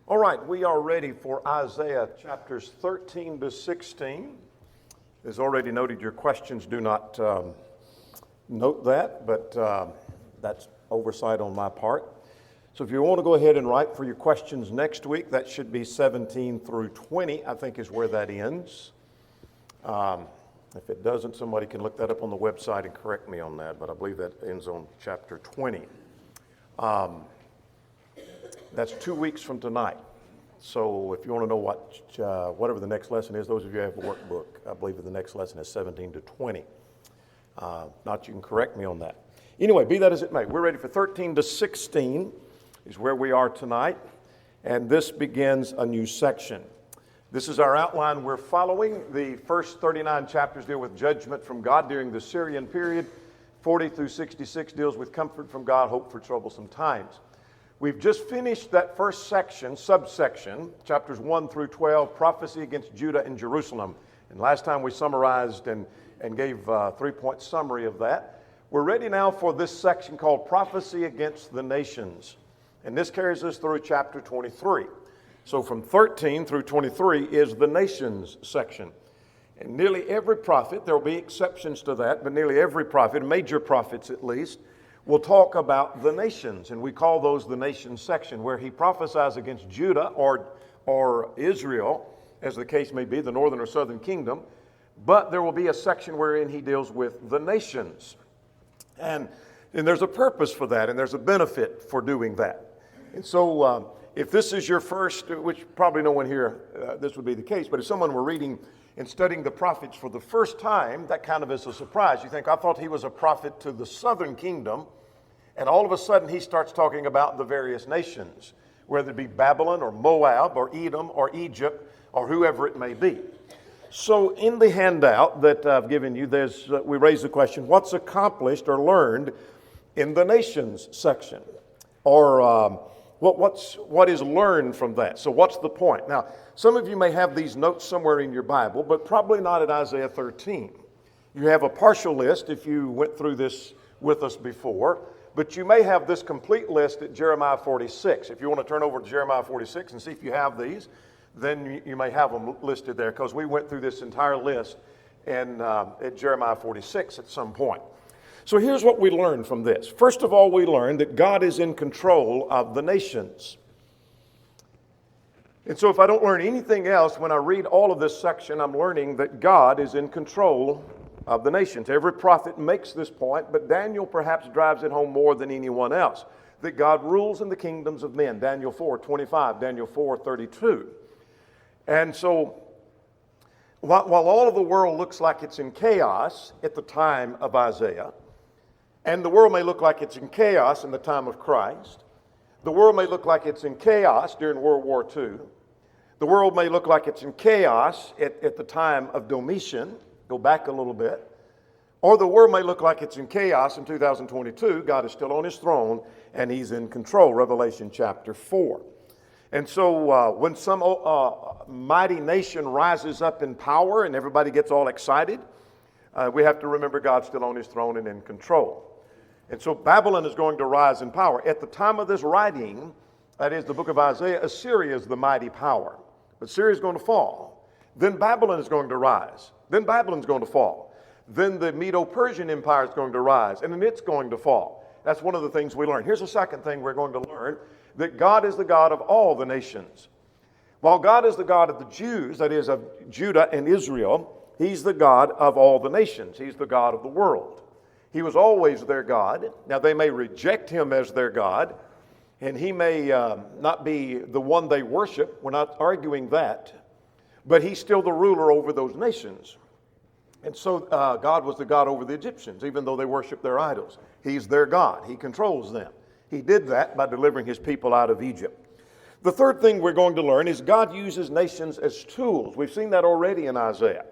All right, we are ready for Isaiah chapters 13 to 16. As already noted, your questions do not note that, but that's oversight on my part. So if you want to go ahead and write for your questions next week, that should be 17 through 20, I think is where that ends. If it doesn't, somebody can look that up on the website and correct me on that, but I believe that ends on chapter 20. That's 2 weeks from tonight. So if you want to know whatever the next lesson is, those of you who have a workbook, I believe that the next lesson is 17 to 20. Not you can correct me on that. Anyway, be that as it may, we're ready for 13 to 16 is where we are tonight. And this begins a new section. This is our outline. We're following. The first 39 chapters deal with judgment from God during the Syrian period. 40 through 66 deals with comfort from God, hope for troublesome times. We've just finished that first section, subsection, chapters 1 through 12, prophecy against Judah and Jerusalem. And last time we summarized and gave a three-point summary of that. We're ready now for this section called prophecy against the nations. And this carries us through chapter 23. So from 13 through 23 is the nations section. And nearly every prophet, there will be exceptions to that, but nearly every prophet, major prophets at least, will talk about the nations, and we call those the nations section, where he prophesies against Judah or Israel, as the case may be, the northern or southern kingdom, but there will be a section wherein he deals with the nations. And there's a purpose for that, and there's a benefit for doing that. And so if this is your first, which probably no one here, this would be the case, but if someone were reading and studying the prophets for the first time, that kind of is a surprise. You think, I thought he was a prophet to the southern kingdom, and all of a sudden he starts talking about the various nations, whether it be Babylon or Moab or Edom or Egypt or whoever it may be. So in the handout that I've given you, we raise the question, what's accomplished or learned in the nations section? Or what is learned from that? So what's the point? Now, some of you may have these notes somewhere in your Bible, but probably not at Isaiah 13. You have a partial list if you went through this with us before, but you may have this complete list at Jeremiah 46. If you want to turn over to Jeremiah 46 and see if you have these, then you may have them listed there, because we went through this entire list at Jeremiah 46 at some point. So here's what we learned from this. First of all, we learned that God is in control of the nations. And so if I don't learn anything else, when I read all of this section, I'm learning that God is in control of the nations. Every prophet makes this point, but Daniel perhaps drives it home more than anyone else, that God rules in the kingdoms of men. Daniel 4:25, Daniel 4:32. And so while all of the world looks like it's in chaos at the time of Isaiah, and the world may look like it's in chaos in the time of Christ, the world may look like it's in chaos during World War II, the world may look like it's in chaos at the time of Domitian, go back a little bit, or the world may look like it's in chaos in 2022. God is still on his throne and he's in control, Revelation chapter 4. And so when some mighty nation rises up in power and everybody gets all excited, we have to remember God's still on his throne and in control. And so Babylon is going to rise in power. At the time of this writing, that is the book of Isaiah, Assyria is the mighty power. But Syria is going to fall. Then Babylon is going to rise. Then Babylon's going to fall. Then the Medo-Persian Empire is going to rise, and then it's going to fall. That's one of the things we learn. Here's the second thing we're going to learn, that God is the God of all the nations. While God is the God of the Jews, that is of Judah and Israel, he's the God of all the nations. He's the God of the world. He was always their God. Now they may reject him as their God, and he may not be the one they worship. We're not arguing that. But he's still the ruler over those nations. And so God was the God over the Egyptians, even though they worship their idols. He's their God. He controls them. He did that by delivering his people out of Egypt. The third thing we're going to learn is God uses nations as tools. We've seen that already in Isaiah.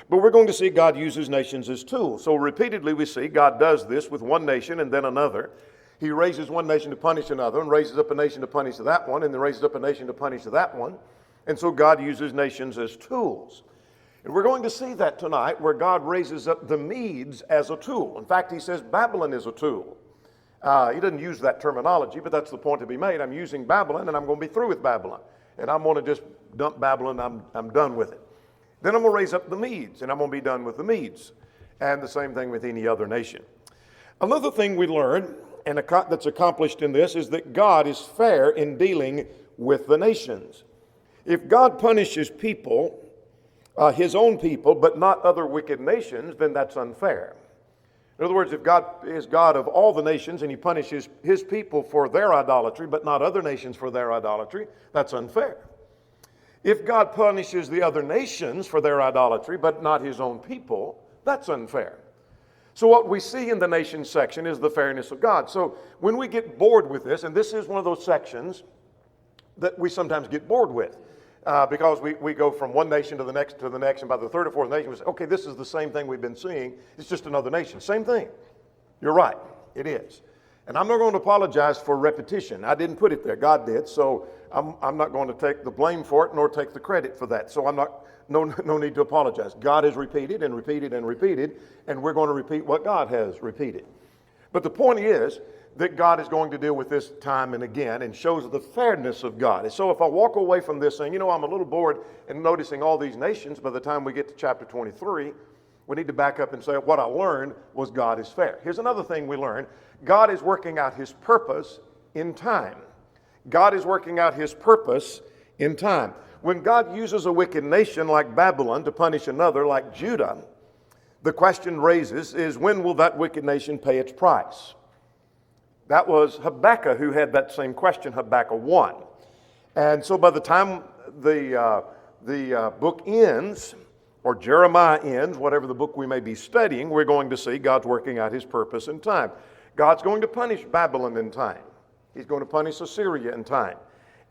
But we're going to see God uses nations as tools. So repeatedly we see God does this with one nation and then another. He raises one nation to punish another and raises up a nation to punish that one and then raises up a nation to punish that one. And so God uses nations as tools. And we're going to see that tonight, where God raises up the Medes as a tool. In fact, he says Babylon is a tool. He doesn't use that terminology, but that's the point to be made. I'm using Babylon, and I'm going to be through with Babylon. And I'm going to just dump Babylon, I'm done with it. Then I'm going to raise up the Medes, and I'm going to be done with the Medes. And the same thing with any other nation. Another thing we learn, and that's accomplished in this, is that God is fair in dealing with the nations. If God punishes people, his own people, but not other wicked nations, then that's unfair. In other words, if God is God of all the nations and he punishes his people for their idolatry, but not other nations for their idolatry, that's unfair. If God punishes the other nations for their idolatry, but not his own people, that's unfair. So what we see in the nations section is the fairness of God. So when we get bored with this, and this is one of those sections that we sometimes get bored with, because we go from one nation to the next, and by the third or fourth nation, we say, okay, this is the same thing we've been seeing. It's just another nation. Same thing. You're right. It is. And I'm not going to apologize for repetition. I didn't put it there. God did. So I'm not going to take the blame for it nor take the credit for that. So no need to apologize. God has repeated and repeated and repeated, and we're going to repeat what God has repeated. But the point is that God is going to deal with this time and again and shows the fairness of God. And so if I walk away from this saying, I'm a little bored and noticing all these nations, by the time we get to chapter 23, we need to back up and say what I learned was God is fair. Here's another thing we learned. God is working out his purpose in time. God is working out his purpose in time. When God uses a wicked nation like Babylon to punish another like Judah, the question raises is, when will that wicked nation pay its price? That was Habakkuk who had that same question, Habakkuk 1. And so by the time the book ends, or Jeremiah ends, whatever the book we may be studying, we're going to see God's working out his purpose in time. God's going to punish Babylon in time. He's going to punish Assyria in time.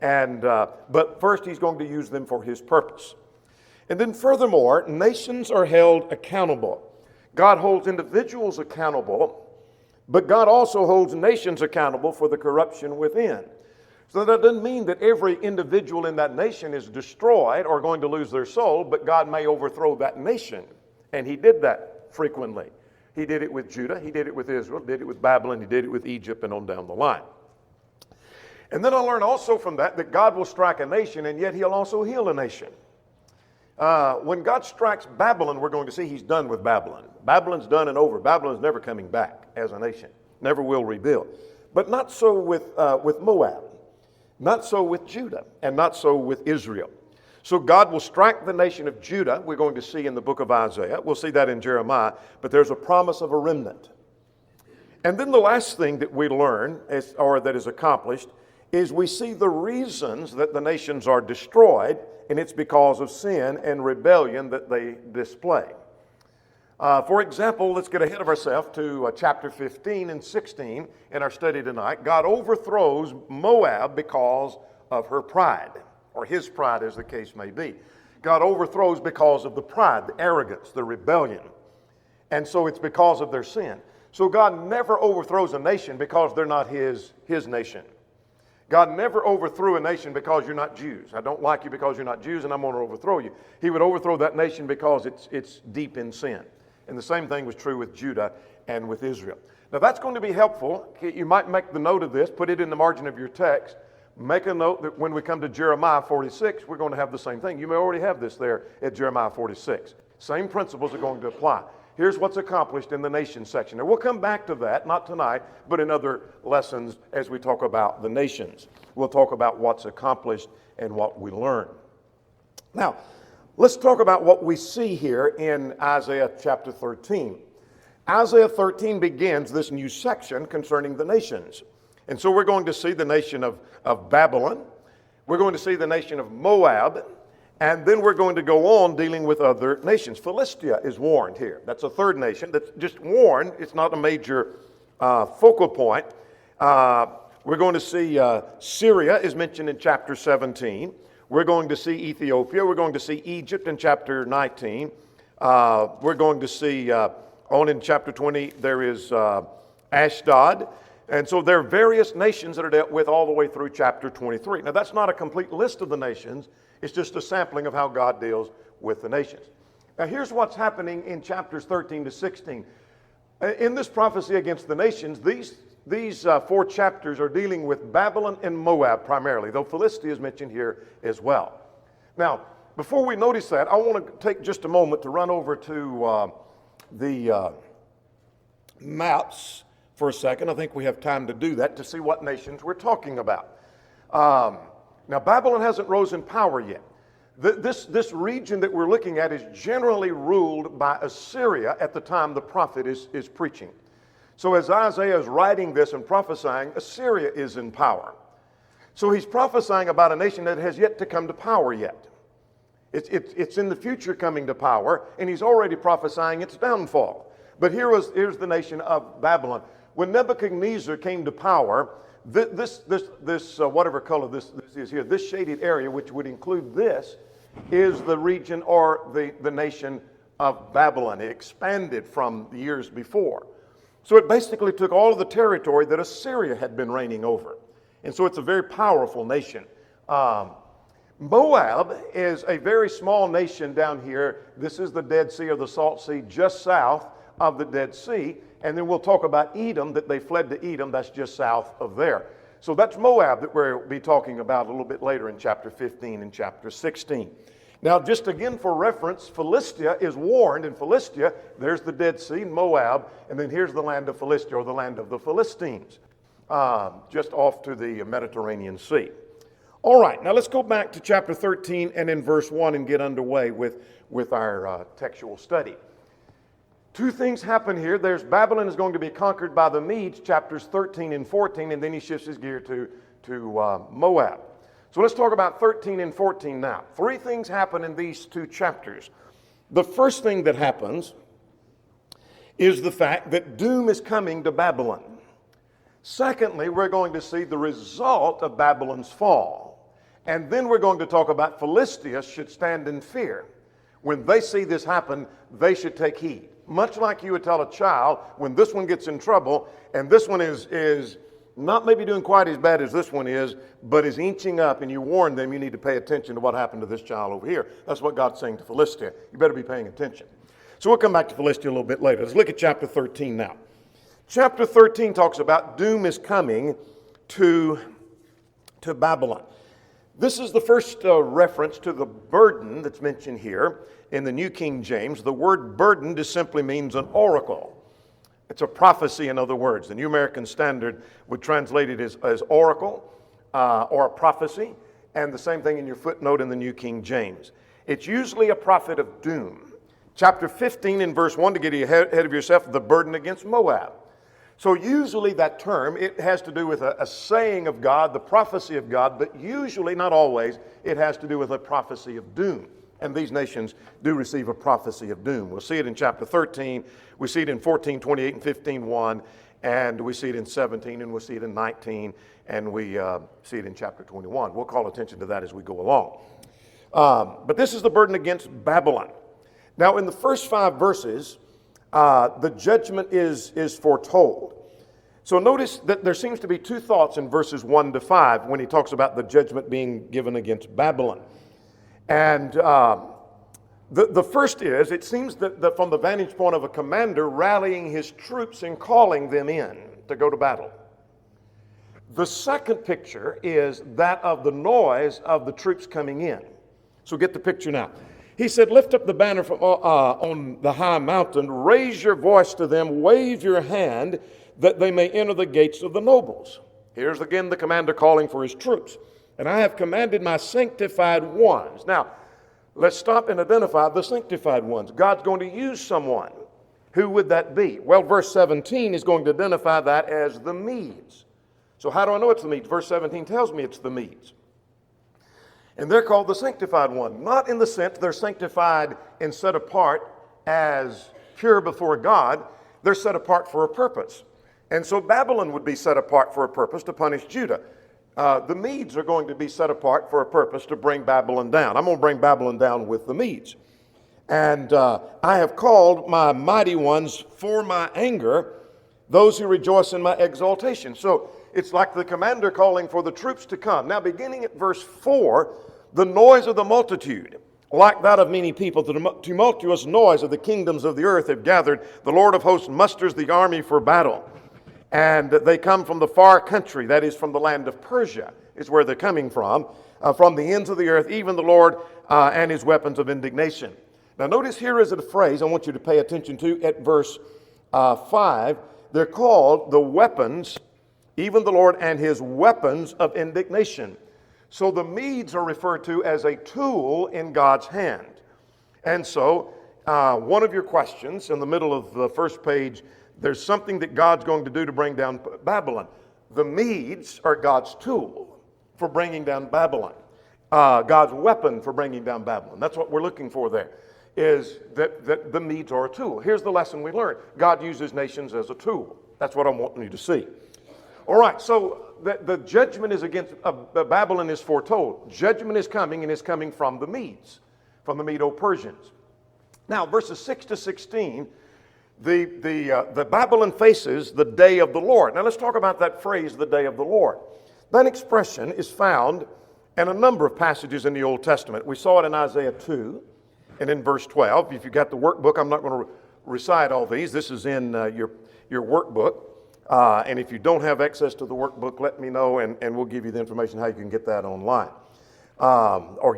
But first he's going to use them for his purpose. And then furthermore, nations are held accountable. God holds individuals accountable, but God also holds nations accountable for the corruption within. So that doesn't mean that every individual in that nation is destroyed or going to lose their soul, but God may overthrow that nation. And he did that frequently. He did it with Judah, he did it with Israel, did it with Babylon, he did it with Egypt, and on down the line. And then I learned also from that God will strike a nation, and yet he'll also heal a nation. When God strikes Babylon, we're going to see he's done with Babylon. Babylon's done and over. Babylon's never coming back as a nation. Never will rebuild. But not so with Moab. Not so with Judah. And not so with Israel. So God will strike the nation of Judah. We're going to see in the book of Isaiah. We'll see that in Jeremiah. But there's a promise of a remnant. And then the last thing that we learn, that is accomplished, is we see the reasons that the nations are destroyed, and it's because of sin and rebellion that they display. For example, let's get ahead of ourselves to chapter 15 and 16 in our study tonight. God overthrows Moab because of her pride, or his pride as the case may be. God overthrows because of the pride, the arrogance, the rebellion. And so it's because of their sin. So God never overthrows a nation because they're not his nation. God never overthrew a nation because you're not Jews. I don't like you because you're not Jews, and I'm going to overthrow you. He would overthrow that nation because it's deep in sin. And the same thing was true with Judah and with Israel. Now that's going to be helpful. You might make the note of this, put it in the margin of your text. Make a note that when we come to Jeremiah 46, we're going to have the same thing. You may already have this there at Jeremiah 46. Same principles are going to apply. Here's what's accomplished in the nation section. Now, we'll come back to that, not tonight, but in other lessons as we talk about the nations. We'll talk about what's accomplished and what we learn. Now, let's talk about what we see here in Isaiah chapter 13. Isaiah 13 begins this new section concerning the nations. And so we're going to see the nation of Babylon. We're going to see the nation of Moab. And then we're going to go on dealing with other nations. Philistia is warned here. That's a third nation that's just warned. It's not a major focal point. We're going to see Syria is mentioned in chapter 17. We're going to see Ethiopia. We're going to see Egypt in chapter 19. We're going to see, on in chapter 20, there is Ashdod. And so there are various nations that are dealt with all the way through chapter 23. Now, that's not a complete list of the nations. It's just a sampling of how God deals with the nations. Now, here's what's happening in chapters 13 to 16. In this prophecy against the nations, these 4 chapters are dealing with Babylon and Moab primarily, though Philistia is mentioned here as well. Now, before we notice that, I want to take just a moment to run over to the maps for a second. I think we have time to do that to see what nations we're talking about. Now, Babylon hasn't rose in power yet. This region that we're looking at is generally ruled by Assyria at the time the prophet is preaching. So as Isaiah is writing this and prophesying, Assyria is in power. So he's prophesying about a nation that has yet to come to power yet. It's in the future coming to power, and he's already prophesying its downfall. But here's the nation of Babylon. When Nebuchadnezzar came to power, this whatever color this is here, this shaded area, which would include this, is the region or the nation of Babylon. It expanded from the years before. So it basically took all of the territory that Assyria had been reigning over. And so it's a very powerful nation. Moab is a very small nation down here. This is the Dead Sea or the Salt Sea just south of the Dead Sea. And then we'll talk about Edom, that they fled to Edom. That's just south of there. So that's Moab that we'll be talking about a little bit later in chapter 15 and chapter 16. Now, just again for reference, Philistia is warned. In Philistia, there's the Dead Sea, Moab, and then here's the land of Philistia, or the land of the Philistines, just off to the Mediterranean Sea. All right, now let's go back to chapter 13 and in verse 1 and get underway with our textual study. 2 things happen here. There's Babylon is going to be conquered by the Medes, chapters 13 and 14, and then he shifts his gear to Moab. So let's talk about 13 and 14 now. 3 things happen in these 2 chapters. The first thing that happens is the fact that doom is coming to Babylon. Secondly, we're going to see the result of Babylon's fall. And then we're going to talk about Philistia should stand in fear. When they see this happen, they should take heed. Much like you would tell a child, when this one gets in trouble, and this one is not maybe doing quite as bad as this one is, but is inching up, and you warn them, you need to pay attention to what happened to this child over here. That's what God's saying to Philistia. You better be paying attention. So we'll come back to Philistia a little bit later. Let's look at chapter 13 now. Chapter 13 talks about doom is coming to Babylon. This is the first reference to the burden that's mentioned here in the New King James. The word burden just simply means an oracle. It's a prophecy, in other words. The New American Standard would translate it as oracle or a prophecy, and the same thing in your footnote in the New King James. It's usually a prophet of doom. Chapter 15 in verse 1, to get ahead of yourself, the burden against Moab. So usually that term, it has to do with a saying of God, the prophecy of God, but usually, not always, it has to do with a prophecy of doom. And these nations do receive a prophecy of doom. We'll see it in chapter 13, we see it in 14, 28, and 15, 1, and we see it in 17, and we'll see it in 19, and we see it in chapter 21. We'll call attention to that as we go along. But this is the burden against Babylon. Now, in the first 5 verses, the judgment is foretold. So notice that there seems to be 2 thoughts in verses 1 to 5 when he talks about the judgment being given against Babylon. And the first is, it seems that from the vantage point of a commander rallying his troops and calling them in to go to battle. The second picture is that of the noise of the troops coming in. So get the picture now. He said, lift up the banner on the high mountain, raise your voice to them, wave your hand, that they may enter the gates of the nobles. Here's again the commander calling for his troops. And I have commanded my sanctified ones. Now, let's stop and identify the sanctified ones. God's going to use someone. Who would that be? Well, verse 17 is going to identify that as the Medes. So how do I know it's the Medes? Verse 17 tells me it's the Medes. And they're called the sanctified one. Not in the sense they're sanctified and set apart as pure before God. They're set apart for a purpose. And so Babylon would be set apart for a purpose to punish Judah. The Medes are going to be set apart for a purpose to bring Babylon down. I'm going to bring Babylon down with the Medes. And I have called my mighty ones for my anger, those who rejoice in my exaltation. So it's like the commander calling for the troops to come. Now, beginning at verse 4, the noise of the multitude, like that of many people, the tumultuous noise of the kingdoms of the earth have gathered. The Lord of hosts musters the army for battle. And they come from the far country, that is from the land of Persia, is where they're coming from the ends of the earth, even the Lord and his weapons of indignation. Now notice here is a phrase I want you to pay attention to at verse 5. They're called the weapons, even the Lord and his weapons of indignation. So the Medes are referred to as a tool in God's hand. And so one of your questions in the middle of the first page, there's something that God's going to do to bring down Babylon. The Medes are God's tool for bringing down Babylon. God's weapon for bringing down Babylon. That's what we're looking for there, is that the Medes are a tool. Here's the lesson we learned. God uses nations as a tool. That's what I'm wanting you to see. All right, so the judgment is against, Babylon is foretold. Judgment is coming, and it's coming from the Medes, from the Medo-Persians. Now, verses 6 to 16, the Babylon faces the day of the Lord. Now, let's talk about that phrase, the day of the Lord. That expression is found in a number of passages in the Old Testament. We saw it in Isaiah 2 and in verse 12. If you've got the workbook, I'm not going to recite all these. This is in your workbook. And if you don't have access to the workbook, let me know, and we'll give you the information how you can get that online, or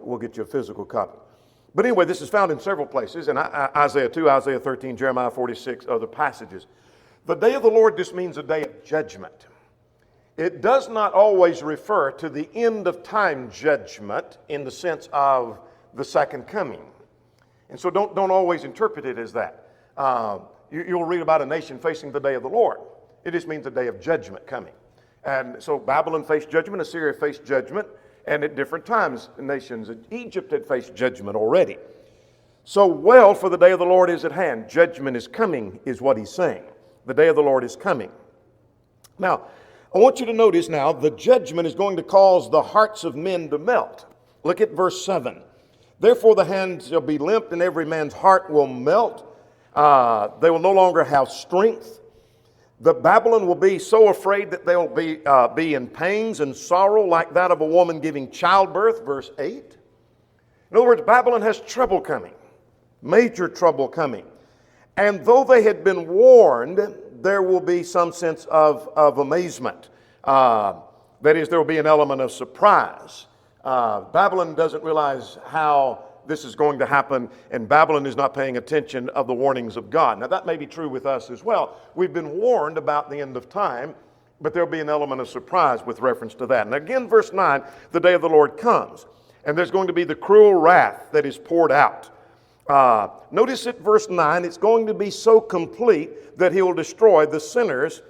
we'll get you a physical copy. But anyway, this is found in several places, in Isaiah 2, Isaiah 13, Jeremiah 46, other passages. The day of the Lord just means a day of judgment. It does not always refer to the end of time judgment in the sense of the second coming. And so don't always interpret it as that. You'll read about a nation facing the day of the Lord. It just means a day of judgment coming. And so Babylon faced judgment, Assyria faced judgment, and at different times, nations, Egypt had faced judgment already. So, for the day of the Lord is at hand. Judgment is coming, is what he's saying. The day of the Lord is coming. Now, I want you to notice now, the judgment is going to cause the hearts of men to melt. Look at verse 7. Therefore the hands shall be limp, and every man's heart will melt. They will no longer have strength. The Babylon will be so afraid that they'll be in pains and sorrow like that of a woman giving childbirth, verse 8. In other words, Babylon has trouble coming, major trouble coming. And though they had been warned, there will be some sense of amazement. That is, there will be an element of surprise. Babylon doesn't realize how this is going to happen, and Babylon is not paying attention of the warnings of God. Now, that may be true with us as well. We've been warned about the end of time, but there'll be an element of surprise with reference to that. And again, verse 9, the day of the Lord comes, and there's going to be the cruel wrath that is poured out. Notice at verse 9, it's going to be so complete that he will destroy the sinners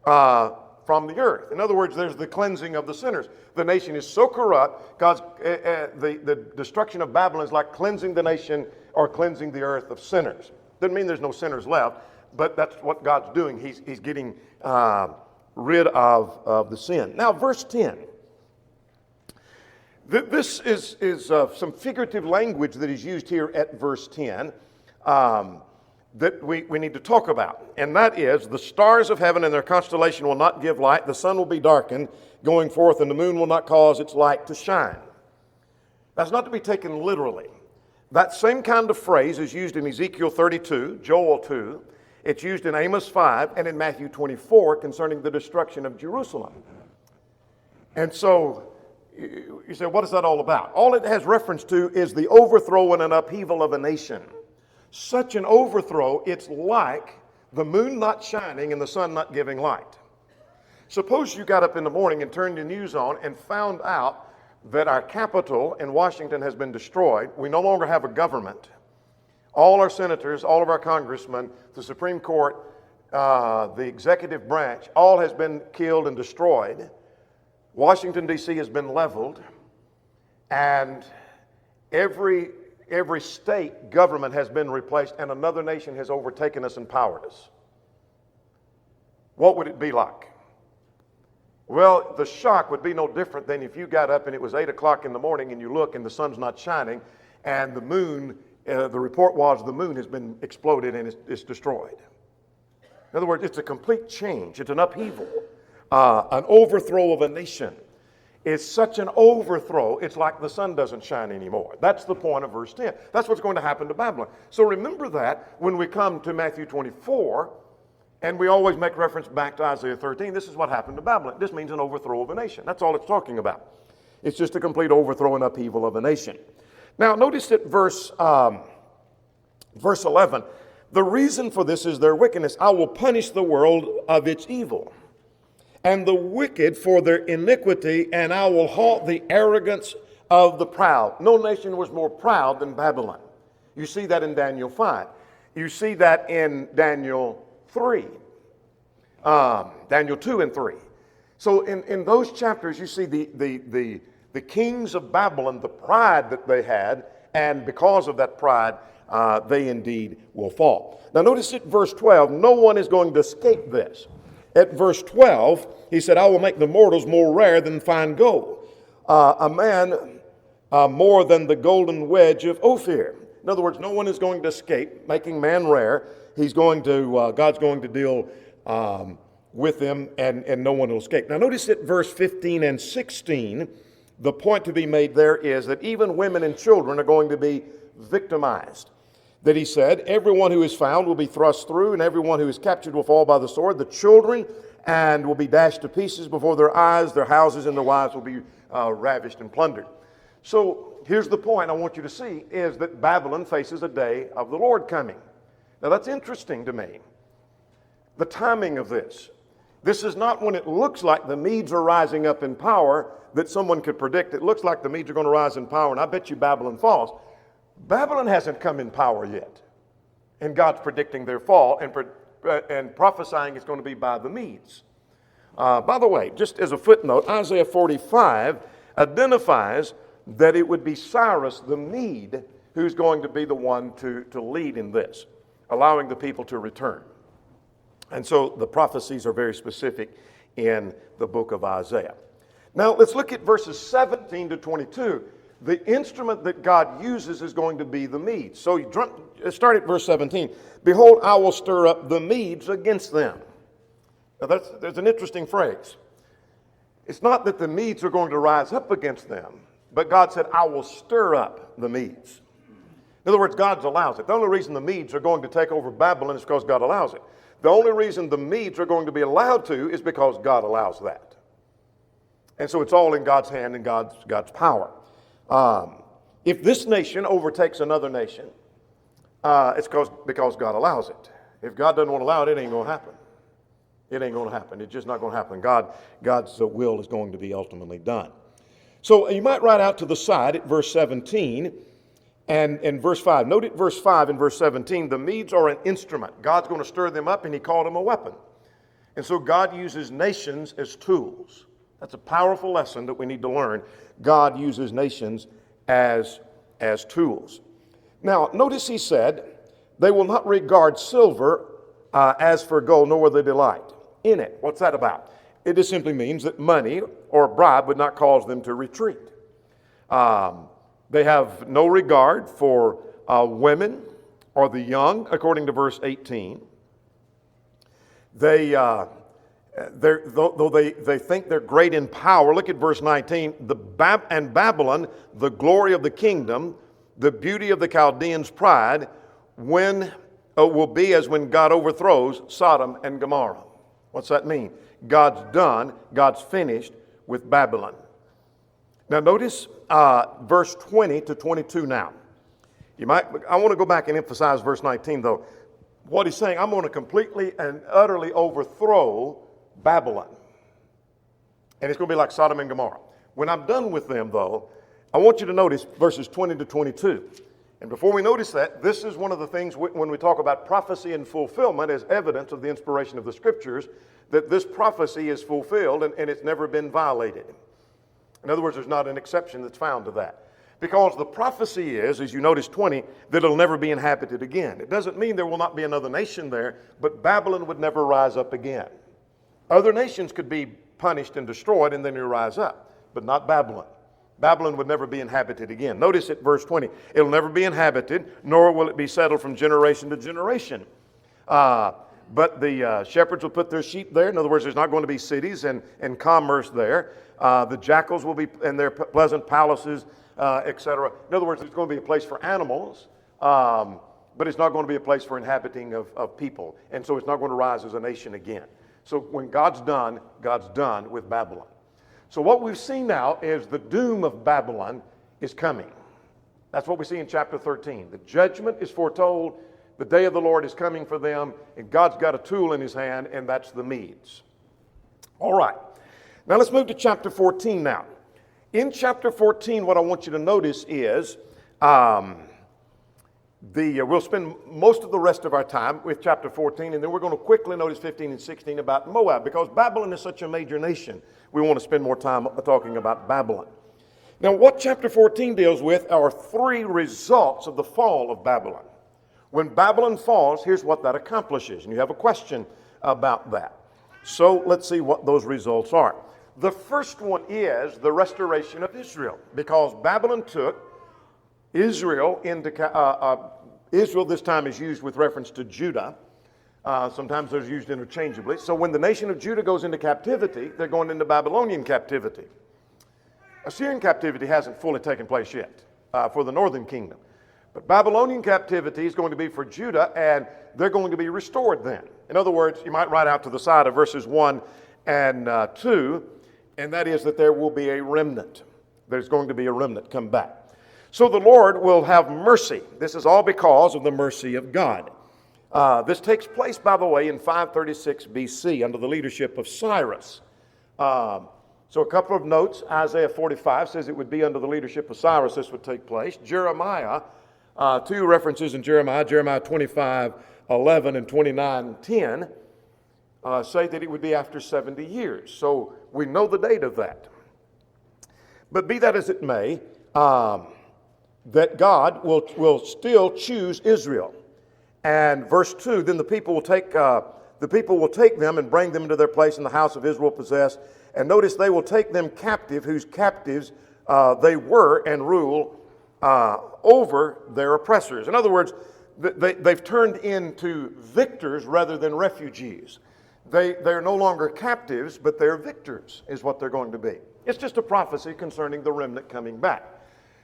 from the earth. In other words, there's the cleansing of the sinners. The nation is so corrupt, the destruction of Babylon is like cleansing the nation or cleansing the earth of sinners. Doesn't mean there's no sinners left, but that's what God's doing. He's getting rid of the sin. Now, verse 10. This is some figurative language that is used here at verse 10 that we need to talk about. And that is, the stars of heaven and their constellation will not give light, the sun will be darkened going forth, and the moon will not cause its light to shine. That's not to be taken literally. That same kind of phrase is used in Ezekiel 32, Joel 2, it's used in Amos 5, and in Matthew 24 concerning the destruction of Jerusalem. And so, you say, what is that all about? All it has reference to is the overthrow and an upheaval of a nation. Such an overthrow, it's like the moon not shining and the sun not giving light. Suppose you got up in the morning and turned the news on and found out that our capital in Washington has been destroyed. We no longer have a government. All our senators, all of our congressmen, the Supreme Court, the executive branch, all has been killed and destroyed. Washington, D.C. has been leveled, and every state government has been replaced, and another nation has overtaken us and powered us. What would it be like? Well, the shock would be no different than if you got up and it was 8 o'clock in the morning and you look and the sun's not shining, and the moon, the report was the moon has been exploded and it's destroyed. In other words, it's a complete change. It's an upheaval. An overthrow of a nation. It's such an overthrow, it's like the sun doesn't shine anymore. That's the point of verse 10. That's what's going to happen to Babylon. So remember that when we come to Matthew 24, And we always make reference back to Isaiah 13. This is what happened to Babylon. This means an overthrow of a nation. That's all it's talking about. It's just a complete overthrow and upheaval of a nation. Now, notice that verse 11, the reason for this is their wickedness. I will punish the world of its evil, and the wicked for their iniquity, and I will halt the arrogance of the proud. No nation was more proud than Babylon. You see that in Daniel 5. You see that in Daniel 3. Daniel 2 and 3. So in those chapters, you see the kings of Babylon, the pride that they had, and because of that pride, they indeed will fall. Now notice at verse 12, no one is going to escape this. At verse 12, he said, I will make the mortals more rare than fine gold, a man more than the golden wedge of Ophir. In other words, no one is going to escape, making man rare. God's going to deal with them, and no one will escape. Now notice at verse 15 and 16, the point to be made there is that even women and children are going to be victimized. That he said, everyone who is found will be thrust through, and everyone who is captured will fall by the sword. The children and will be dashed to pieces before their eyes. Their houses and their wives will be ravished and plundered. So here's the point I want you to see, is that Babylon faces a day of the Lord coming. Now that's interesting to me. The timing of this. This is not when it looks like the Medes are rising up in power that someone could predict. It looks like the Medes are going to rise in power, and I bet you Babylon falls. Babylon hasn't come in power yet. And God's predicting their fall and prophesying it's going to be by the Medes. By the way, just as a footnote, Isaiah 45 identifies that it would be Cyrus the Mede who's going to be the one to lead in this, allowing the people to return. And so the prophecies are very specific in the book of Isaiah. Now let's look at verses 17 to 22. The instrument that God uses is going to be the Medes. So you start at verse 17. Behold, I will stir up the Medes against them. Now there's an interesting phrase. It's not that the Medes are going to rise up against them, but God said, I will stir up the Medes. In other words, God allows it. The only reason the Medes are going to take over Babylon is because God allows it. The only reason the Medes are going to be allowed to is because God allows that. And so it's all in God's hand and God's power. If this nation overtakes another nation, it's because God allows it. If God doesn't want to allow it, it ain't going to happen. It ain't going to happen. It's just not going to happen. God's will is going to be ultimately done. So you might write out to the side at verse 17 and verse 5. Note at verse 5 and verse 17, the Medes are an instrument. God's going to stir them up, and he called them a weapon. And so God uses nations as tools. That's a powerful lesson that we need to learn. God uses nations as tools. Now, notice he said, they will not regard silver as for gold, nor will they delight in it. What's that about? It just simply means that money or bribe would not cause them to retreat. They have no regard for women or the young, according to verse 18. Though they think they're great in power, look at verse 19. And Babylon, the glory of the kingdom, the beauty of the Chaldeans' pride, will be as when God overthrows Sodom and Gomorrah. What's that mean? God's done, God's finished with Babylon. Now notice verse 20 to 22 now. I want to go back and emphasize verse 19 though. What he's saying, I'm going to completely and utterly overthrow Babylon. And it's going to be like Sodom and Gomorrah. When I'm done with them though, I want you to notice verses 20 to 22. And before we notice that, this is one of the things when we talk about prophecy and fulfillment as evidence of the inspiration of the Scriptures, that this prophecy is fulfilled and it's never been violated. In other words, there's not an exception that's found to that. Because the prophecy is, as you notice 20, that it'll never be inhabited again. It doesn't mean there will not be another nation there, but Babylon would never rise up again. Other nations could be punished and destroyed and then they rise up, but not Babylon. Babylon would never be inhabited again. Notice at verse 20, it'll never be inhabited, nor will it be settled from generation to generation. But the shepherds will put their sheep there. In other words, there's not going to be cities and commerce there. The jackals will be in their pleasant palaces, etc. In other words, there's going to be a place for animals, but it's not going to be a place for inhabiting of people. And so it's not going to rise as a nation again. So when God's done with Babylon. So what we've seen now is the doom of Babylon is coming. That's what we see in chapter 13. The judgment is foretold. The day of the Lord is coming for them, and God's got a tool in his hand, and that's the Medes. All right. Now let's move to chapter 14 now. In chapter 14, what I want you to notice is we'll spend most of the rest of our time with chapter 14, and then we're going to quickly notice 15 and 16 about Moab, because Babylon is such a major nation. We want to spend more time talking about Babylon. Now, what chapter 14 deals with are three results of the fall of Babylon. When Babylon falls, here's what that accomplishes, and you have a question about that. So let's see what those results are. The first one is the restoration of Israel, because Babylon took Israel into Israel this time is used with reference to Judah. Sometimes they're used interchangeably. So when the nation of Judah goes into captivity, they're going into Babylonian captivity. Assyrian captivity hasn't fully taken place yet for the northern kingdom. But Babylonian captivity is going to be for Judah, and they're going to be restored then. In other words, you might write out to the side of verses 1 and 2, and that is that there will be a remnant. There's going to be a remnant come back. So the Lord will have mercy. This is all because of the mercy of God. This takes place, by the way, in 536 BC under the leadership of Cyrus. So a couple of notes. Isaiah 45 says it would be under the leadership of Cyrus this would take place. Jeremiah, two references in Jeremiah 25:11 and 29:10 say that it would be after 70 years. So we know the date of that. But be that as it may, that God will still choose Israel. And verse 2, then the people will take them and bring them into their place in the house of Israel possessed. And notice they will take them captive, whose captives they were, and rule over their oppressors. In other words, they've turned into victors rather than refugees. They're no longer captives, but they're victors, is what they're going to be. It's just a prophecy concerning the remnant coming back.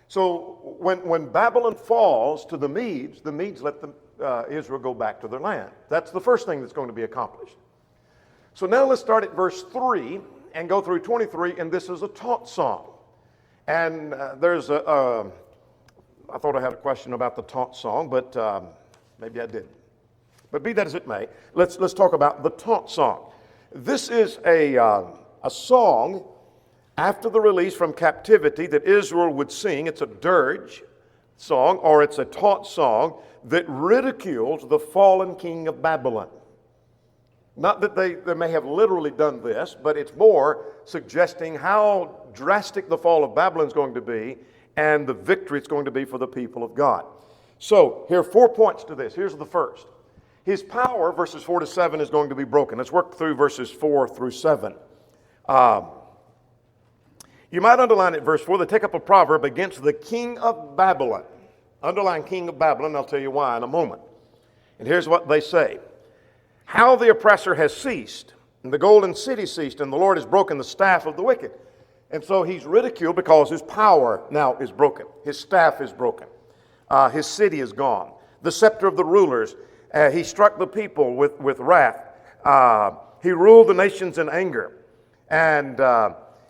So when Babylon falls to the Medes let Israel go back to their land. That's the first thing that's going to be accomplished. So now let's start at verse 3 and go through 23, and this is a taunt song. And I thought I had a question about the taunt song, but maybe I didn't. But be that as it may, let's talk about the taunt song. This is a song after the release from captivity that Israel would sing. It's a dirge song, or it's a taunt song that ridicules the fallen king of Babylon. Not that they may have literally done this, but it's more suggesting how drastic the fall of Babylon is going to be and the victory it's going to be for the people of God. So here are 4 points to this. Here's the first. His power, verses 4 to 7, is going to be broken. Let's work through verses 4 through 7. You might underline at verse 4, they take up a proverb against the king of Babylon. Underline king of Babylon, I'll tell you why in a moment. And here's what they say. How the oppressor has ceased, and the golden city ceased, and the Lord has broken the staff of the wicked. And so he's ridiculed because his power now is broken. His staff is broken. His city is gone. The scepter of the rulers, he struck the people with wrath. He ruled the nations in anger. And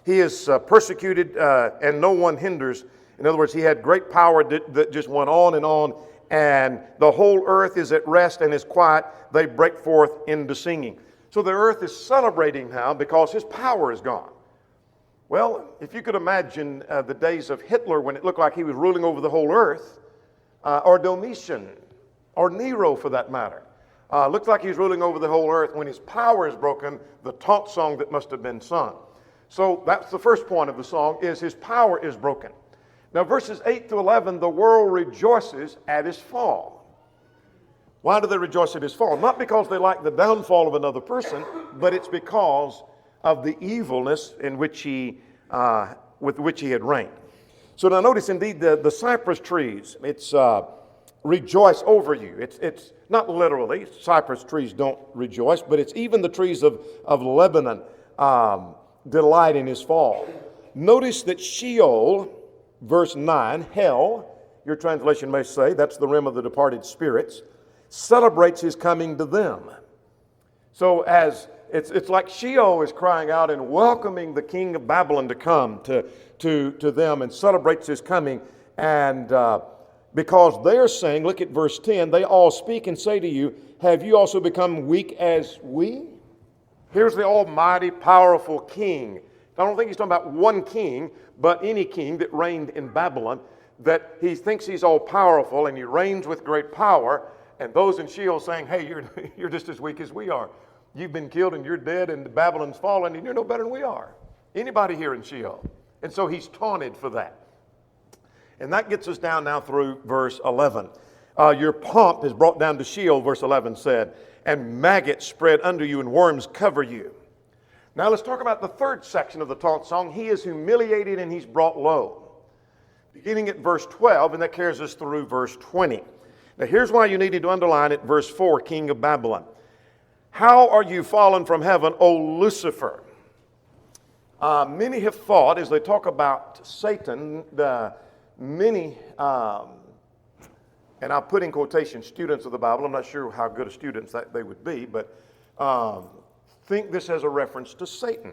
he is persecuted and no one hinders. In other words, he had great power that just went on, and the whole earth is at rest and is quiet. They break forth into singing. So the earth is celebrating now because his power is gone. Well, if you could imagine the days of Hitler when it looked like he was ruling over the whole earth, or Domitian, or Nero for that matter. Looked like he was ruling over the whole earth. When his power is broken, the taunt song that must have been sung. So that's the first point of the song, is his power is broken. Now verses 8 to 11, the world rejoices at his fall. Why do they rejoice at his fall? Not because they like the downfall of another person, but it's because of the evilness in which with which he had reigned. So now notice indeed the cypress trees, it's rejoice over you. It's not literally, cypress trees don't rejoice, but it's even the trees of Lebanon delight in his fall. Notice that Sheol, verse 9, hell, your translation may say, that's the realm of the departed spirits, celebrates his coming to them. So as it's like Sheol is crying out and welcoming the king of Babylon to come to them and celebrates his coming. And because they're saying, look at verse 10, they all speak and say to you, have you also become weak as we? Here's the almighty, powerful king. I don't think he's talking about one king, but any king that reigned in Babylon, that he thinks he's all powerful and he reigns with great power. And those in Sheol saying, hey, you're just as weak as we are. You've been killed and you're dead and Babylon's fallen and you're no better than we are. Anybody here in Sheol? And so he's taunted for that. And that gets us down now through verse 11. Your pomp is brought down to Sheol, verse 11 said, and maggots spread under you and worms cover you. Now let's talk about the third section of the taunt song. He is humiliated and he's brought low. Beginning at verse 12, and that carries us through verse 20. Now here's why you needed to underline it, verse 4, King of Babylon. How are you fallen from heaven, O Lucifer? Many have thought, as they talk about Satan, many, and I'll put in quotation, students of the Bible, I'm not sure how good of students that they would be, but think this as a reference to Satan.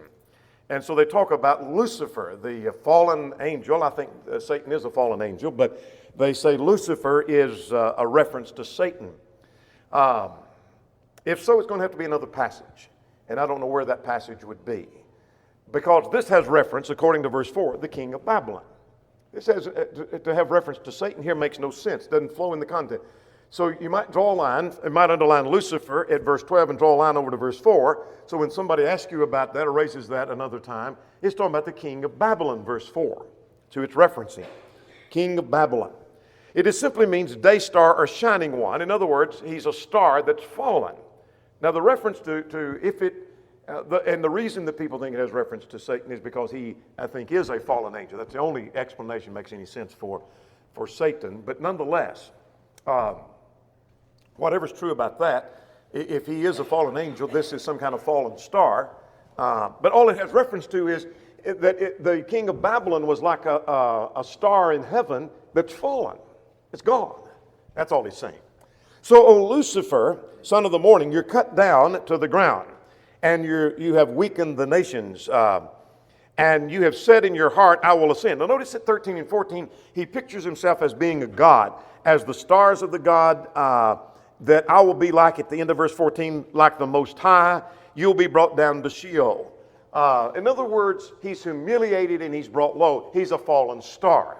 And so they talk about Lucifer, the fallen angel. I think Satan is a fallen angel, but they say Lucifer is a reference to Satan. If so, it's going to have to be another passage. And I don't know where that passage would be. Because this has reference, according to verse 4, the king of Babylon. It says to have reference to Satan here makes no sense. It doesn't flow in the content. So you might draw a line, you might underline Lucifer at verse 12 and draw a line over to verse 4. So when somebody asks you about that or raises that another time, it's talking about the king of Babylon, verse 4. So it's referencing king of Babylon. It simply means day star or shining one. In other words, he's a star that's fallen. Now the reference to if it, and the reason that people think it has reference to Satan is because he, I think, is a fallen angel. That's the only explanation that makes any sense for Satan. But nonetheless, whatever's true about that, if he is a fallen angel, this is some kind of fallen star. But all it has reference to is that the king of Babylon was like a star in heaven that's fallen. It's gone. That's all he's saying. So, O Lucifer, son of the morning, you're cut down to the ground, and you have weakened the nations, and you have said in your heart, I will ascend. Now notice at 13 and 14, he pictures himself as being a god, as the stars of the God, that I will be like, at the end of verse 14, like the Most High. You'll be brought down to Sheol. In other words, he's humiliated and he's brought low. He's a fallen star.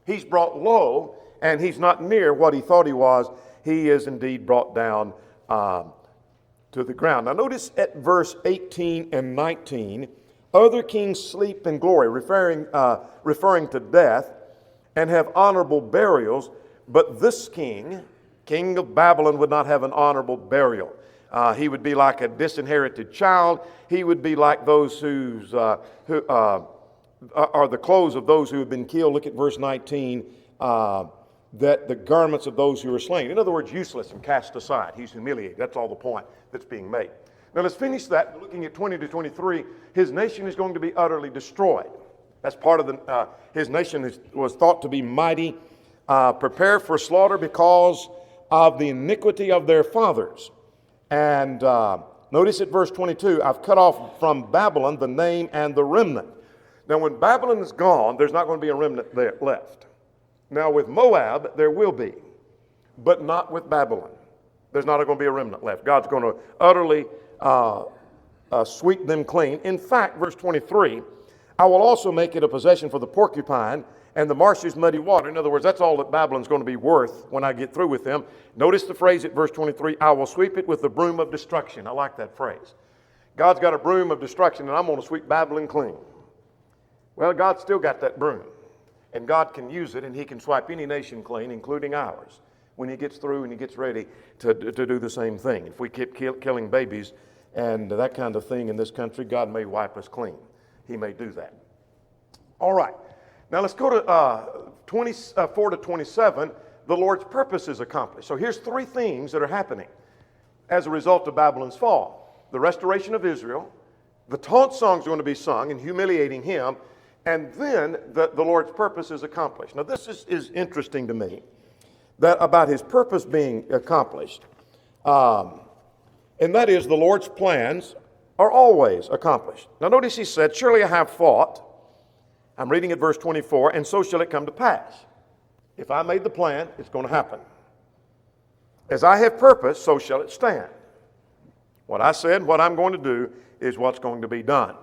He's brought low, and he's not near what he thought he was. He is indeed brought down to the ground. Now notice at verse 18 and 19, other kings sleep in glory, referring to death, and have honorable burials, but this king of Babylon, would not have an honorable burial. He would be like a disinherited child. He would be like those who are the clothes of those who have been killed. Look at verse 19. That the garments of those who are slain. In other words, useless and cast aside. He's humiliated. That's all the point that's being made. Now let's finish that. Looking at 20 to 23, his nation is going to be utterly destroyed. That's part of his nation was thought to be mighty, prepared for slaughter because of the iniquity of their fathers. And notice at verse 22, I've cut off from Babylon the name and the remnant. Now when Babylon is gone, there's not going to be a remnant there left. Now with Moab, there will be, but not with Babylon. There's not going to be a remnant left. God's going to utterly sweep them clean. In fact, verse 23, I will also make it a possession for the porcupine and the marshes muddy water. In other words, that's all that Babylon's going to be worth when I get through with them. Notice the phrase at verse 23, I will sweep it with the broom of destruction. I like that phrase. God's got a broom of destruction, and I'm going to sweep Babylon clean. Well, God's still got that broom. And God can use it, and he can swipe any nation clean, including ours, when he gets through and he gets ready to do the same thing. If we keep killing babies and that kind of thing in this country, God may wipe us clean. He may do that. All right. Now let's go to 24 to 27. The Lord's purpose is accomplished. So here's three things that are happening as a result of Babylon's fall. The restoration of Israel, the taunt songs are going to be sung in humiliating him, and then the Lord's purpose is accomplished. Now this is interesting to me, that about his purpose being accomplished. And that is, the Lord's plans are always accomplished. Now notice he said, surely I have fought. I'm reading at verse 24, and so shall it come to pass. If I made the plan, it's going to happen. As I have purpose, so shall it stand. What I said, what I'm going to do, is what's going to be done.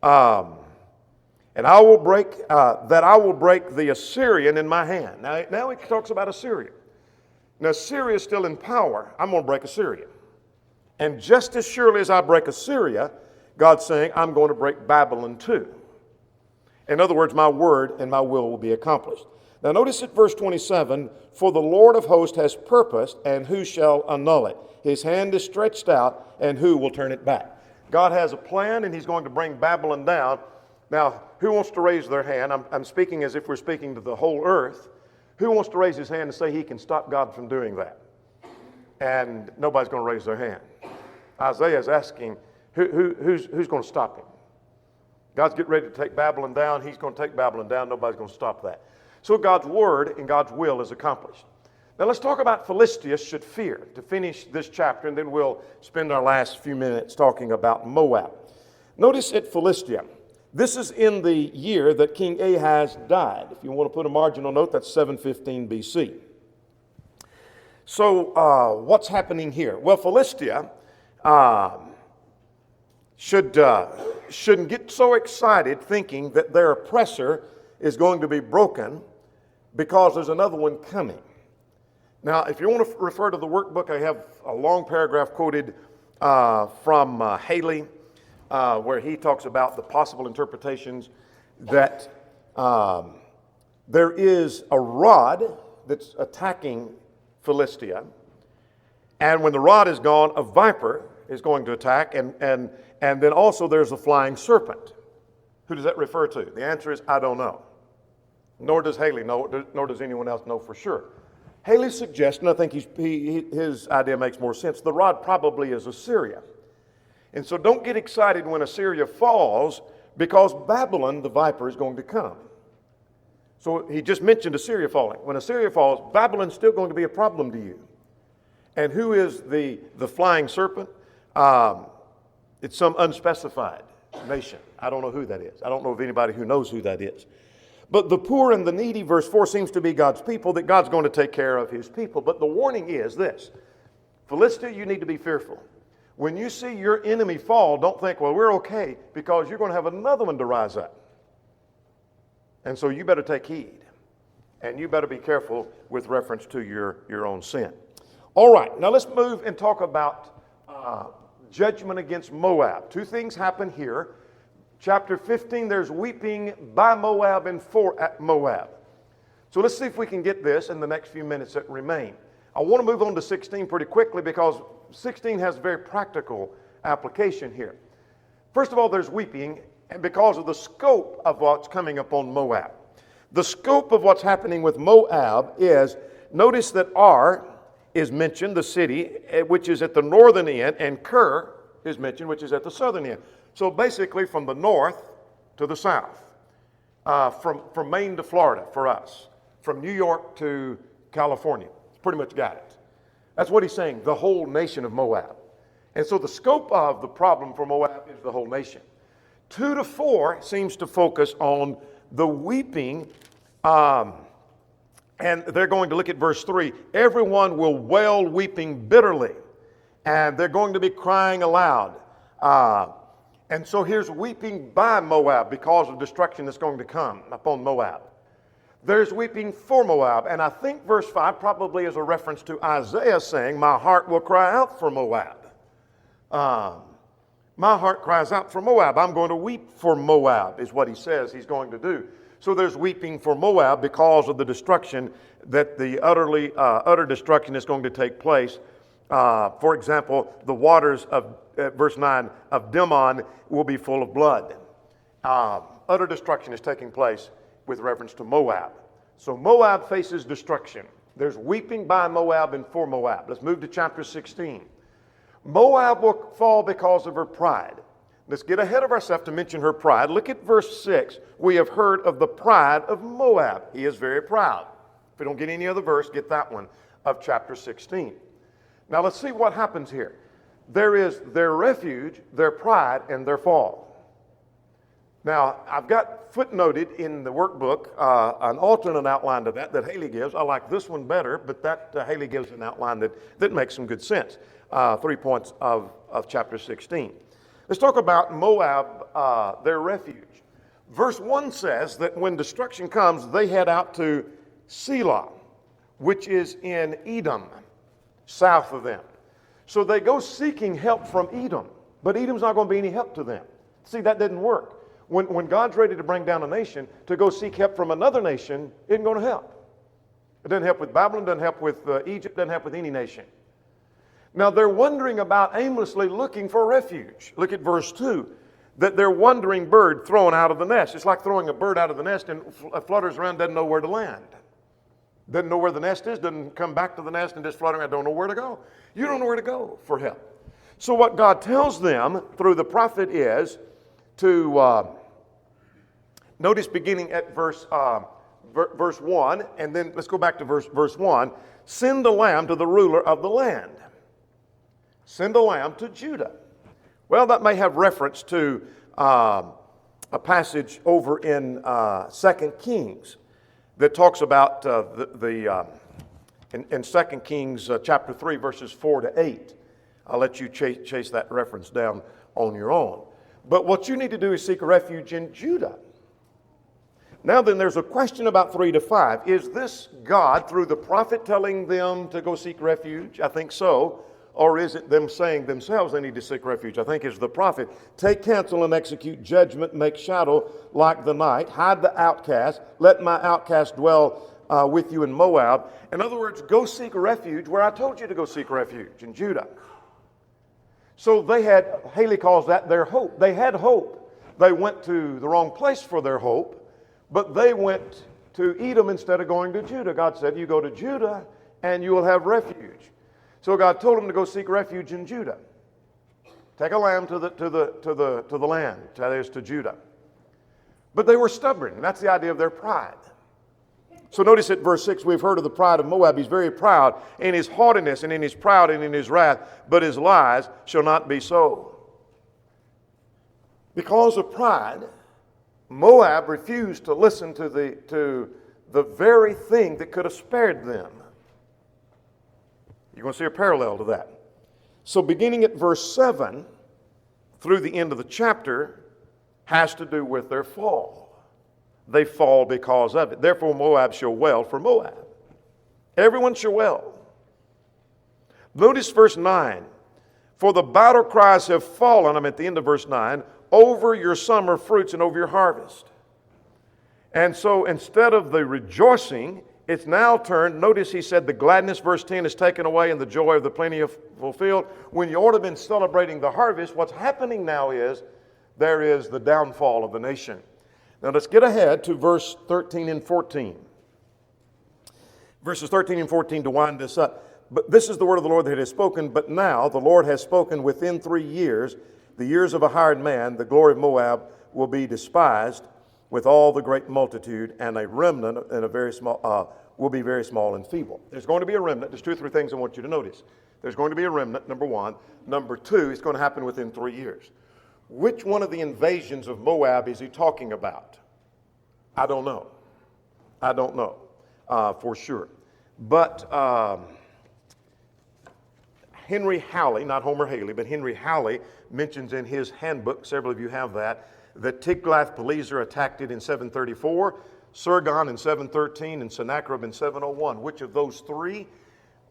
And I will break the Assyrian in my hand. Now he talks about Assyria. Now Syria is still in power. I'm going to break Assyria. And just as surely as I break Assyria, God's saying, I'm going to break Babylon too. In other words, my word and my will be accomplished. Now notice at verse 27, for the Lord of hosts has purposed, and who shall annul it? His hand is stretched out, and who will turn it back? God has a plan, and he's going to bring Babylon down. Now, who wants to raise their hand? I'm speaking as if we're speaking to the whole earth. Who wants to raise his hand and say he can stop God from doing that? And nobody's going to raise their hand. Isaiah is asking, who's going to stop him? God's getting ready to take Babylon down. He's going to take Babylon down. Nobody's going to stop that. So God's word and God's will is accomplished. Now let's talk about Philistia should fear to finish this chapter, and then we'll spend our last few minutes talking about Moab. Notice at Philistia, this is in the year that King Ahaz died. If you want to put a marginal note, that's 715 BC. So what's happening here? Well, Philistia shouldn't get so excited thinking that their oppressor is going to be broken because there's another one coming. Now, if you want to refer to the workbook, I have a long paragraph quoted from Haley, where he talks about the possible interpretations that there is a rod that's attacking Philistia, and when the rod is gone, a viper is going to attack, and then also there's a flying serpent. Who does that refer to? The answer is, I don't know. Nor does Haley know, nor does anyone else know for sure. Haley's suggestion, I think his idea makes more sense. The rod probably is Assyria. And so don't get excited when Assyria falls, because Babylon, the viper, is going to come. So he just mentioned Assyria falling. When Assyria falls, Babylon's still going to be a problem to you. And who is the flying serpent? It's some unspecified nation. I don't know who that is. I don't know of anybody who knows who that is. But the poor and the needy, verse 4, seems to be God's people, that God's going to take care of his people. But the warning is this: Philistia, you need to be fearful. When you see your enemy fall, don't think, well, we're okay, because you're going to have another one to rise up. And so you better take heed. And you better be careful with reference to your own sin. All right, now let's move and talk about judgment against Moab. Two things happen here. Chapter 15, there's weeping by Moab and for Moab. So let's see if we can get this in the next few minutes that remain. I want to move on to 16 pretty quickly, because 16 has very practical application here. First of all, there's weeping, and because of the scope of what's coming upon Moab. The scope of what's happening with Moab is, notice that Ar is mentioned, the city, which is at the northern end, and Ker is mentioned, which is at the southern end. So basically from the north to the south, from Maine to Florida for us, from New York to California. It's pretty much got it. That's what he's saying, the whole nation of Moab. And so the scope of the problem for Moab is the whole nation. 2 to 4 seems to focus on the weeping, and they're going to look at verse 3. Everyone will wail weeping bitterly, and they're going to be crying aloud. And so here's weeping by Moab because of destruction that's going to come upon Moab. There's weeping for Moab, and I think verse 5 probably is a reference to Isaiah saying, my heart will cry out for Moab. My heart cries out for Moab. I'm going to weep for Moab, is what he says he's going to do. So there's weeping for Moab because of the destruction, that the utter destruction is going to take place. For example, the waters of, verse 9, of Dimon will be full of blood. Utter destruction is taking place with reference to Moab. So Moab faces destruction. There's weeping by Moab and for Moab. Let's move to chapter 16. Moab will fall because of her pride. Let's get ahead of ourselves to mention her pride. Look at verse 6. We have heard of the pride of Moab. He is very proud. If we don't get any other verse, get that one of chapter 16. Now let's see what happens here. There is their refuge, their pride, and their fall. Now, I've got footnoted in the workbook an alternate outline to that Haley gives. I like this one better, but that Haley gives an outline that makes some good sense. 3 points of chapter 16. Let's talk about Moab, their refuge. Verse 1 says that when destruction comes, they head out to Selah, which is in Edom, south of them. So they go seeking help from Edom, but Edom's not going to be any help to them. See, that didn't work. When God's ready to bring down a nation, to go seek help from another nation isn't going to help. It doesn't help with Babylon, doesn't help with Egypt, doesn't help with any nation. Now they're wandering about aimlessly looking for refuge. Look at verse 2, that they're wandering bird thrown out of the nest. It's like throwing a bird out of the nest and flutters around, doesn't know where to land. Doesn't know where the nest is, doesn't come back to the nest and just fluttering around, don't know where to go. You don't know where to go for help. So what God tells them through the prophet is to, notice beginning at verse 1, and then let's go back to verse 1, send a lamb to the ruler of the land. Send a lamb to Judah. Well, that may have reference to a passage over in 2 Kings that talks about in 2 Kings chapter 3, verses 4 to 8. I'll let you chase that reference down on your own. But what you need to do is seek refuge in Judah. Now then, there's a question about 3 to 5. Is this God, through the prophet, telling them to go seek refuge? I think so. Or is it them saying themselves they need to seek refuge? I think it's the prophet. Take counsel and execute judgment, make shadow like the night, hide the outcast, let my outcast dwell with you in Moab. In other words, go seek refuge where I told you to go seek refuge, in Judah. So they had, Haley calls that their hope. They had hope. They went to the wrong place for their hope, but they went to Edom instead of going to Judah. God said, you go to Judah and you will have refuge. So God told them to go seek refuge in Judah. Take a lamb to the land, that is to Judah. But they were stubborn. That's the idea of their pride. So notice at verse 6, we've heard of the pride of Moab. He's very proud in his haughtiness and in his proud and in his wrath, but his lies shall not be so. Because of pride, Moab refused to listen to the very thing that could have spared them. You're going to see a parallel to that. So beginning at verse 7 through the end of the chapter has to do with their fall. They fall because of it. Therefore Moab shall wail for Moab. Everyone shall wail. Notice verse 9. For the battle cries have fallen, I'm at the end of verse 9, over your summer fruits and over your harvest. And so instead of the rejoicing, it's now turned, notice he said the gladness, verse 10, is taken away and the joy of the plenty of fulfilled. When you ought to have been celebrating the harvest, what's happening now is there is the downfall of the nation. Now let's get ahead to verse 13 and 14. Verses 13 and 14 to wind this up. But this is the word of the Lord that has spoken. But now the Lord has spoken within 3 years, the years of a hired man, the glory of Moab will be despised with all the great multitude, and a remnant and a very small will be very small and feeble. There's going to be a remnant. There's 2 or 3 things I want you to notice. There's going to be a remnant, number 1. Number 2, it's going to happen within 3 years. Which one of the invasions of Moab is he talking about? I don't know. I don't know for sure. But Henry Halley, not Homer Haley, but Henry Halley mentions in his handbook, several of you have that Tiglath-Pileser attacked it in 734, Sargon in 713, and Sennacherib in 701. Which of those 3,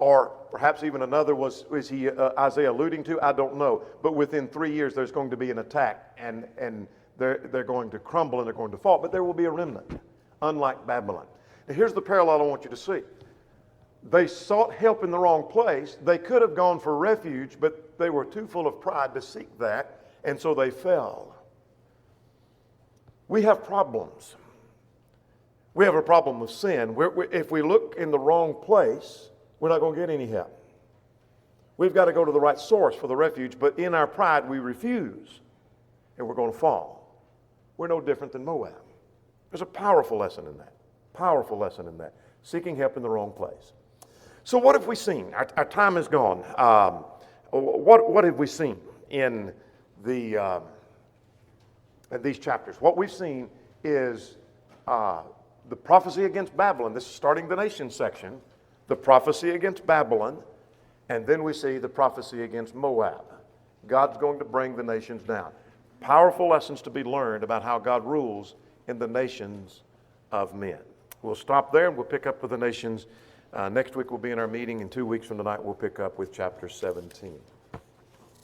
or perhaps even another, is he Isaiah alluding to? I don't know. But within 3 years, there's going to be an attack, and they're going to crumble and they're going to fall. But there will be a remnant, unlike Babylon. Now, here's the parallel I want you to see. They sought help in the wrong place. They could have gone for refuge, but they were too full of pride to seek that, and so they fell. We have problems. We have a problem of sin. If we look in the wrong place, we're not going to get any help. We've got to go to the right source for the refuge, but in our pride we refuse. and we're going to fall. We're no different than Moab. There's a powerful lesson in that. Powerful lesson in that. Seeking help in the wrong place. So what have we seen? Our time is gone. What have we seen in these chapters? What we've seen is the prophecy against Babylon. This is starting the nation section. The prophecy against Babylon. And then we see the prophecy against Moab. God's going to bring the nations down. Powerful lessons to be learned about how God rules in the nations of men. We'll stop there and we'll pick up with the nations. Next week we'll be in our meeting. In 2 weeks from tonight we'll pick up with chapter 17.